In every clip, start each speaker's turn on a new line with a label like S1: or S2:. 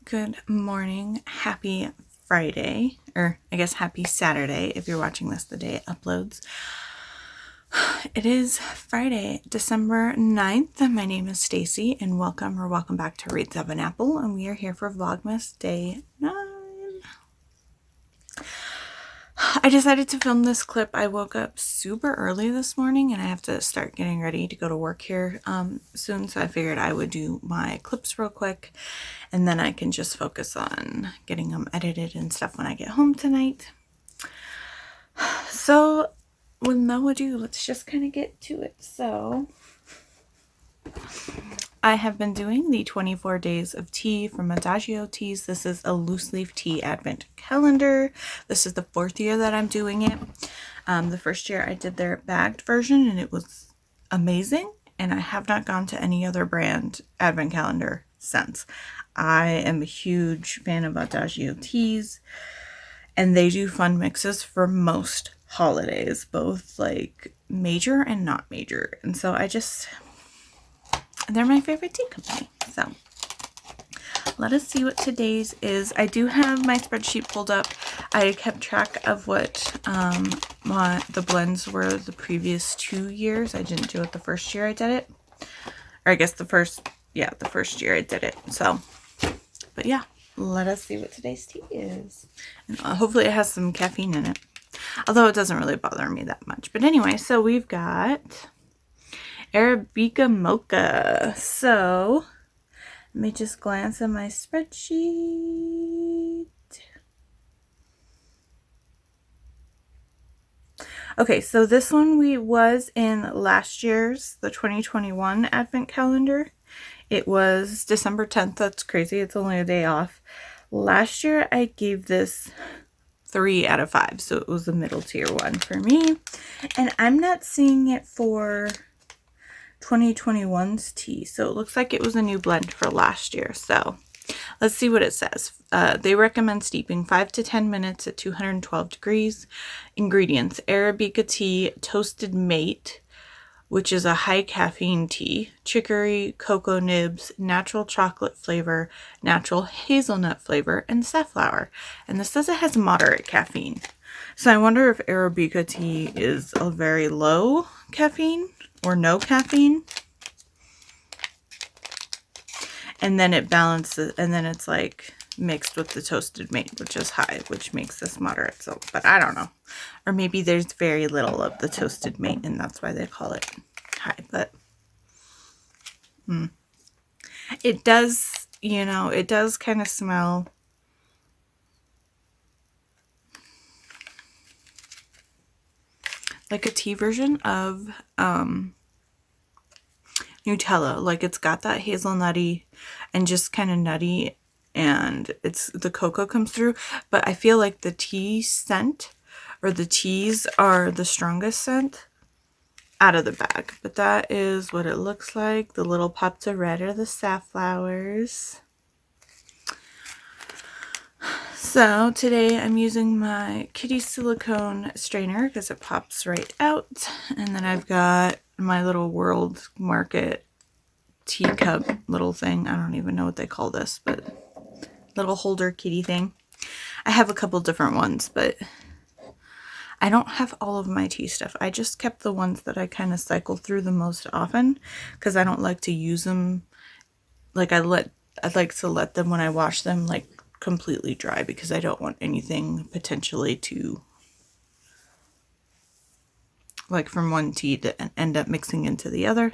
S1: Good morning. Happy Friday, or I guess happy Saturday if you're watching this the day it uploads. It is Friday, December 9th. My name is Stacy and welcome back to Rates of an Apple, and we are here for Vlogmas day 9. I decided to film this clip. I woke up super early this morning and I have to start getting ready to go to work here soon, so I figured I would do my clips real quick and then I can just focus on getting them edited and stuff when I get home tonight. So with no ado, let's just kind of get to it. So I have been doing the 24 days of tea from Adagio Teas. This is a loose leaf tea advent calendar. This is the 4th year that I'm doing it. The first year I did their bagged version and it was amazing, and I have not gone to any other brand advent calendar since. I am a huge fan of Adagio Teas, and they do fun mixes for most holidays, both like major and not major, and so they're my favorite tea company. So let us see what today's is. I do have my spreadsheet pulled up. I kept track of what the blends were the previous 2 years. I didn't do it the first year I did it. Or I guess the first year I did it. So, but yeah, let us see what today's tea is. And hopefully it has some caffeine in it. Although it doesn't really bother me that much. But anyway, so we've got Arabica Mocha. So let me just glance at my spreadsheet. Okay, so this one was in last year's, the 2021 Advent Calendar. It was December 10th. That's crazy. It's only a day off. Last year, I gave this 3 out of 5, so it was the middle tier one for me. And I'm not seeing it for 2021's tea, so it looks like it was a new blend for last year. So let's see what it says. They recommend steeping 5 to 10 minutes at 212 degrees. Ingredients: Arabica tea, toasted mate, which is a high caffeine tea, chicory, cocoa nibs, natural chocolate flavor, natural hazelnut flavor, and safflower. And this says it has moderate caffeine. So I wonder if Arabica tea is a very low caffeine or no caffeine. And then it balances, and then it's like mixed with the toasted mate, which is high, which makes this moderate. So, but I don't know. Or maybe there's very little of the toasted mate and that's why they call it high. But it does, it does kind of smell like a tea version of Nutella. Like it's got that hazelnutty and just kind of nutty, and the cocoa comes through, but I feel like the tea scent or the teas are the strongest scent out of the bag. But that is what it looks like. The little pops of red are the safflowers. So today I'm using my kitty silicone strainer because it pops right out. And then I've got my little World Market teacup little thing. I don't even know what they call this, but little holder kitty thing. I have a couple different ones, but I don't have all of my tea stuff. I just kept the ones that I kind of cycle through the most often because I don't like to use them. Like I'd like to let them, when I wash them, like completely dry, because I don't want anything potentially to, like, from one tea to end up mixing into the other.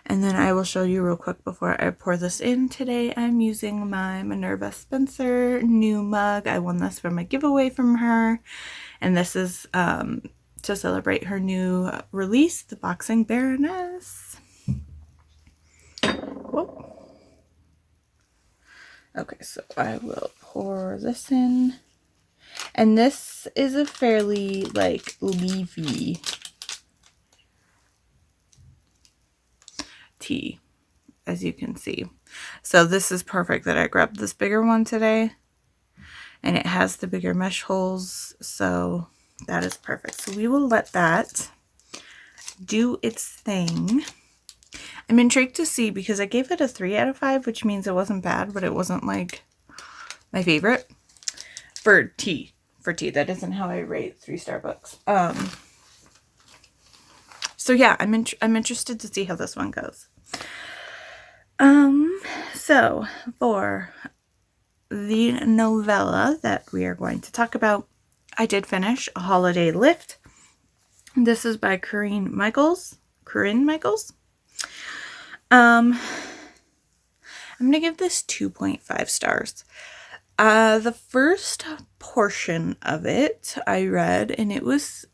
S1: And then I will show you real quick before I pour this in. Today I'm using my Minerva Spencer new mug. I won this from a giveaway from her, and this is to celebrate her new release, the Boxing Baroness. Whoa. Okay, so I will pour this in, and this is a fairly like leafy tea, as you can see. So this is perfect that I grabbed this bigger one today, and it has the bigger mesh holes, so that is perfect. So we will let that do its thing. I'm intrigued to see, because I gave it a 3 out of 5, which means it wasn't bad, but it wasn't like my favorite for tea. For tea, that isn't how I rate 3-star books. So yeah, I'm interested to see how this one goes. So for the novella that we are going to talk about, I did finish A Holiday Lift. This is by Corinne Michaels. I'm going to give this 2.5 stars. The first portion of it I read, and it was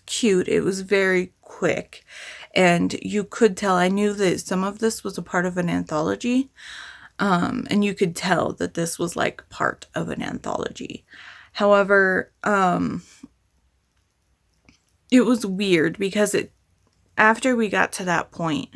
S1: cute. It was very quick, and you could tell, I knew that some of this was a part of an anthology, and you could tell that this was like part of an anthology. However, it was weird because after we got to that point,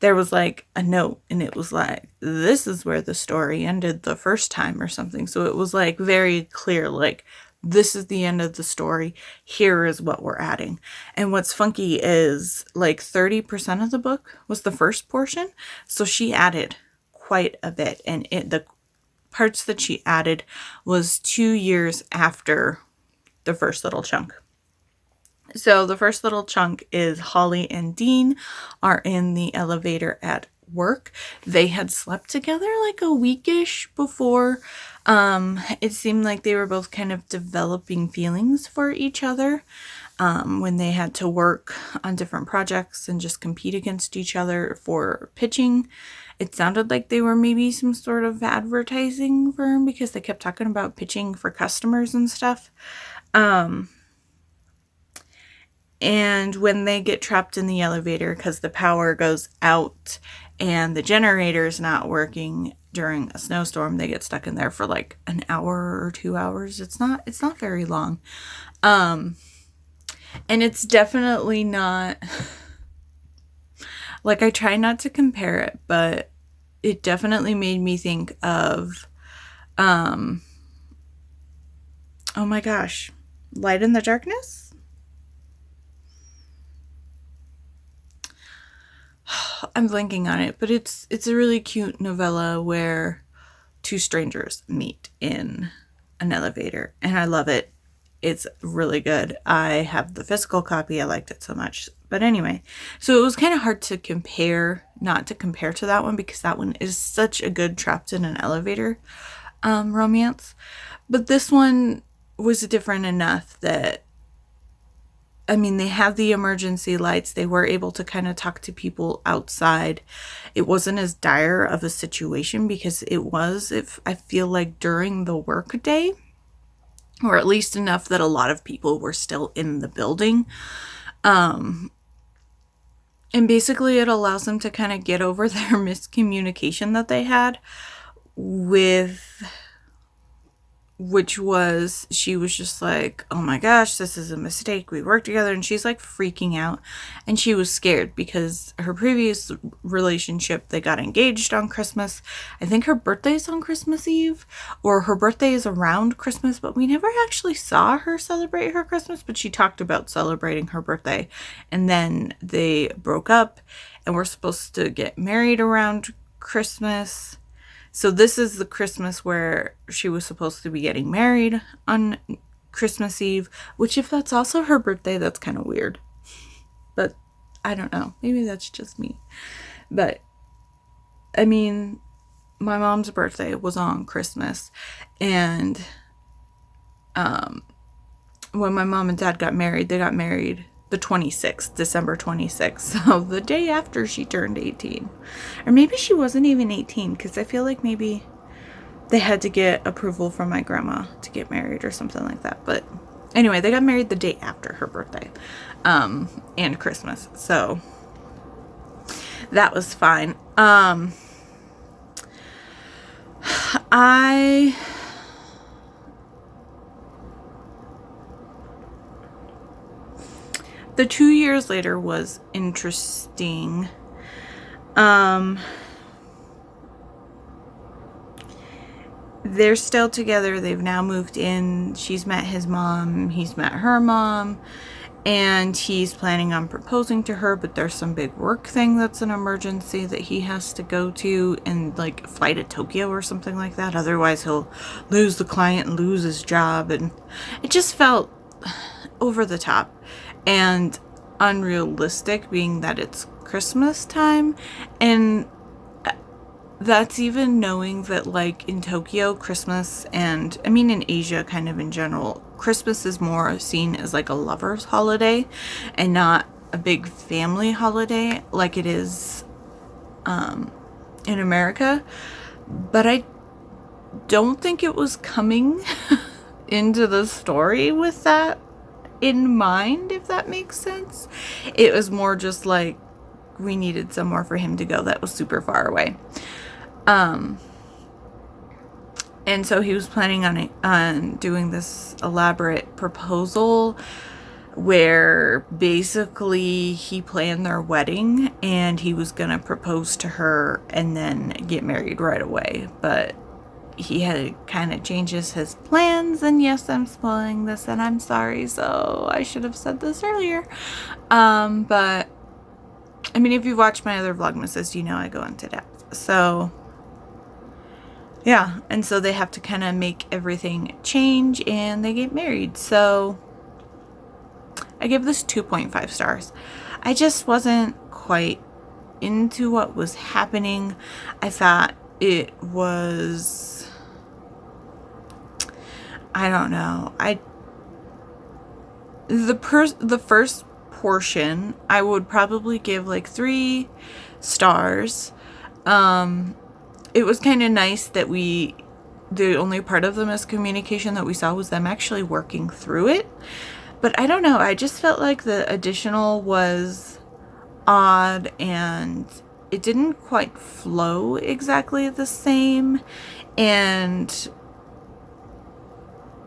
S1: there was like a note, and it was like, this is where the story ended the first time or something. So it was like very clear, like, this is the end of the story. Here is what we're adding. And what's funky is like 30% of the book was the first portion. So she added quite a bit. And the parts that she added was 2 years after the first little chunk. So the first little chunk is Holly and Dean are in the elevator at work. They had slept together like a weekish before. It seemed like they were both kind of developing feelings for each other when they had to work on different projects and just compete against each other for pitching. It sounded like they were maybe some sort of advertising firm because they kept talking about pitching for customers and stuff. And when they get trapped in the elevator because the power goes out and the generator is not working during a snowstorm, they get stuck in there for like an hour or 2 hours. It's not very long. And it's definitely not, like, I try not to compare it, but it definitely made me think of, oh my gosh, Light in the Darkness? I'm blanking on it, but it's a really cute novella where two strangers meet in an elevator, and I love it. It's really good. I have the physical copy. I liked it so much. But anyway, so it was kind of hard to compare, not to compare to that one, because that one is such a good trapped in an elevator romance. But this one was different enough that, I mean, they have the emergency lights. They were able to kind of talk to people outside. It wasn't as dire of a situation because I feel like during the work day, or at least enough that a lot of people were still in the building. And basically it allows them to kind of get over their miscommunication that they had which was, she was just like, oh my gosh, this is a mistake. We worked together. And she's like freaking out. And she was scared because her previous relationship, they got engaged on Christmas. I think her birthday is on Christmas Eve, or her birthday is around Christmas, but we never actually saw her celebrate her Christmas, but she talked about celebrating her birthday. And then they broke up and were supposed to get married around Christmas. So this is the Christmas where she was supposed to be getting married on Christmas Eve, which if that's also her birthday, that's kind of weird. But I don't know. Maybe that's just me. But I mean, my mom's birthday was on Christmas. And when my mom and dad got married, they got married the 26th, December 26th, so the day after she turned 18. Or maybe she wasn't even 18, because I feel like maybe they had to get approval from my grandma to get married or something like that. But anyway, they got married the day after her birthday and Christmas, so that was fine. The 2 years later was interesting. They're still together. They've now moved in. She's met his mom. He's met her mom. and he's planning on proposing to her, but there's some big work thing that's an emergency that he has to go to and like fly to Tokyo or something like that. Otherwise he'll lose the client and lose his job. And it just felt over the top and unrealistic, being that it's Christmas time. And that's even knowing that like in Tokyo, Christmas, and I mean in Asia kind of in general, Christmas is more seen as like a lover's holiday and not a big family holiday like it is in America. But I don't think it was coming into the story with that in mind, if that makes sense. It was more just like we needed somewhere for him to go that was super far away. And so he was planning on doing this elaborate proposal where basically he planned their wedding and he was gonna propose to her and then get married right away. But he had kind of changes his plans, and yes, I'm spoiling this and I'm sorry, so I should have said this earlier. But I mean, if you've watched my other Vlogmases, you know I go into depth. So yeah, and so they have to kind of make everything change and they get married. So I give this 2.5 stars. I just wasn't quite into what was happening. I thought it was, I don't know. The first portion I would probably give like 3 stars. It was kind of nice that the only part of the miscommunication that we saw was them actually working through it. But I don't know, I just felt like the additional was odd and it didn't quite flow exactly the same. And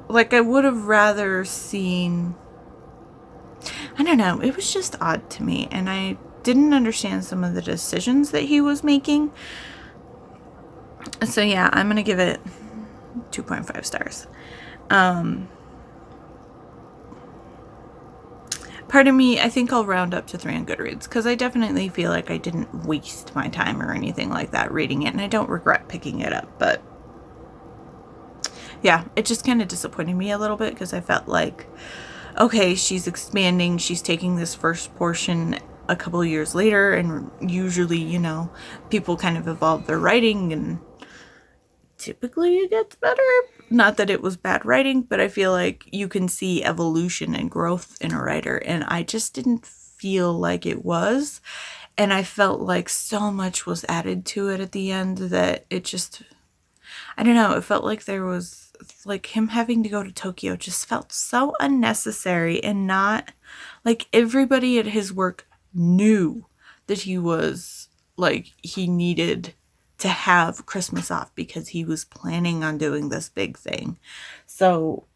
S1: like I would have rather seen, I don't know, it was just odd to me. And I didn't understand some of the decisions that he was making. So yeah, I'm gonna give it 2.5 stars. Part of me, I think I'll round up to 3 on Goodreads, because I definitely feel like I didn't waste my time or anything like that reading it, and I don't regret picking it up. But yeah, it just kind of disappointed me a little bit, because I felt like, okay, she's expanding, she's taking this first portion a couple of years later, and usually, you know, people kind of evolve their writing and typically it gets better. Not that it was bad writing, but I feel like you can see evolution and growth in a writer, and I just didn't feel like it was. And I felt like so much was added to it at the end that it just, I don't know, it felt like there was, like, him having to go to Tokyo just felt so unnecessary, and not, like, everybody at his work knew that he was, like, he needed to have Christmas off because he was planning on doing this big thing. So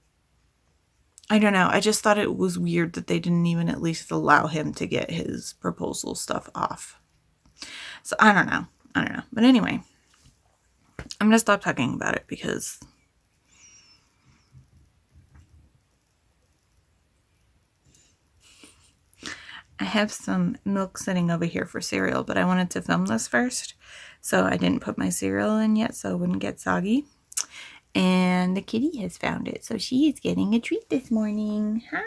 S1: I don't know, I just thought it was weird that they didn't even at least allow him to get his proposal stuff off. So I don't know. But anyway, I'm gonna stop talking about it because I have some milk sitting over here for cereal, but I wanted to film this first. So I didn't put my cereal in yet so it wouldn't get soggy. And the kitty has found it. So she is getting a treat this morning. Hi.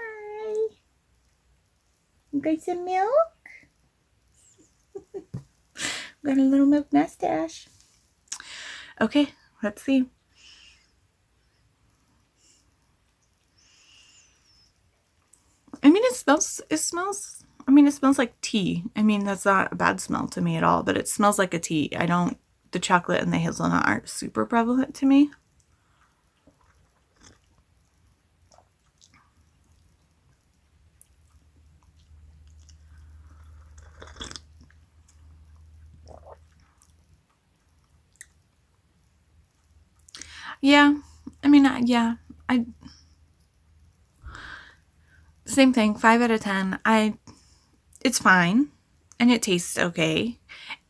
S1: You got some milk? Got a little milk mustache. Okay, let's see. I mean, it smells like tea. I mean, that's not a bad smell to me at all, but it smells like a tea. The chocolate and the hazelnut aren't super prevalent to me. Yeah, I mean, same thing, 5 out of 10. It's fine, and it tastes okay.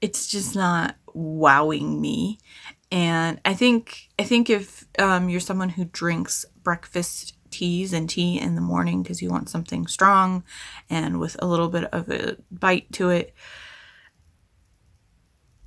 S1: It's just not wowing me. And I think if you're someone who drinks breakfast teas and tea in the morning because you want something strong and with a little bit of a bite to it.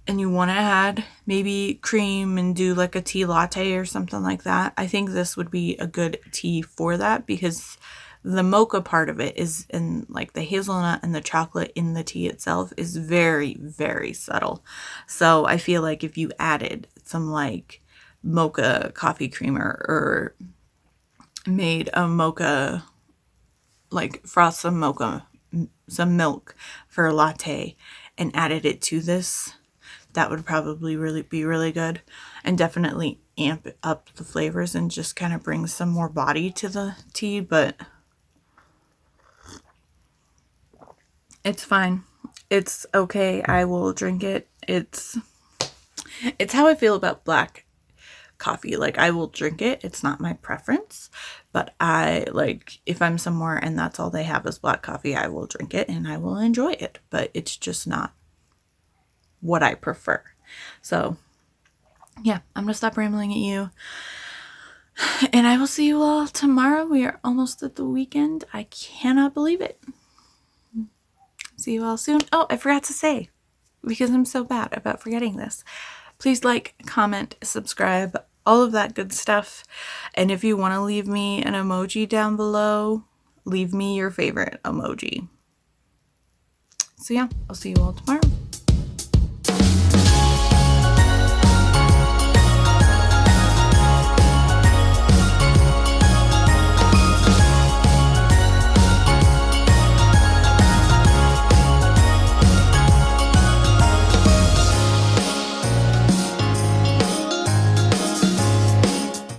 S1: And you want to add maybe cream and do like a tea latte or something like that. I think this would be a good tea for that because the mocha part of it is in like the hazelnut and the chocolate in the tea itself is very, very subtle. So I feel like if you added some like mocha coffee creamer or made a mocha, like frost some mocha, some milk for a latte and added it to this, that would probably be really good and definitely amp up the flavors and just kind of bring some more body to the tea, but it's fine. It's okay. I will drink it. It's how I feel about black coffee. Like, I will drink it. It's not my preference, but I like, if I'm somewhere and that's all they have is black coffee, I will drink it and I will enjoy it, but it's just not what I prefer. So yeah, I'm gonna stop rambling at you and I will see you all tomorrow. We are almost at the weekend. I cannot believe it. See you all soon. Oh, I forgot to say, because I'm so bad about forgetting this, please like, comment, subscribe, all of that good stuff. And if you want to leave me an emoji down below, leave me your favorite emoji. So yeah, I'll see you all tomorrow.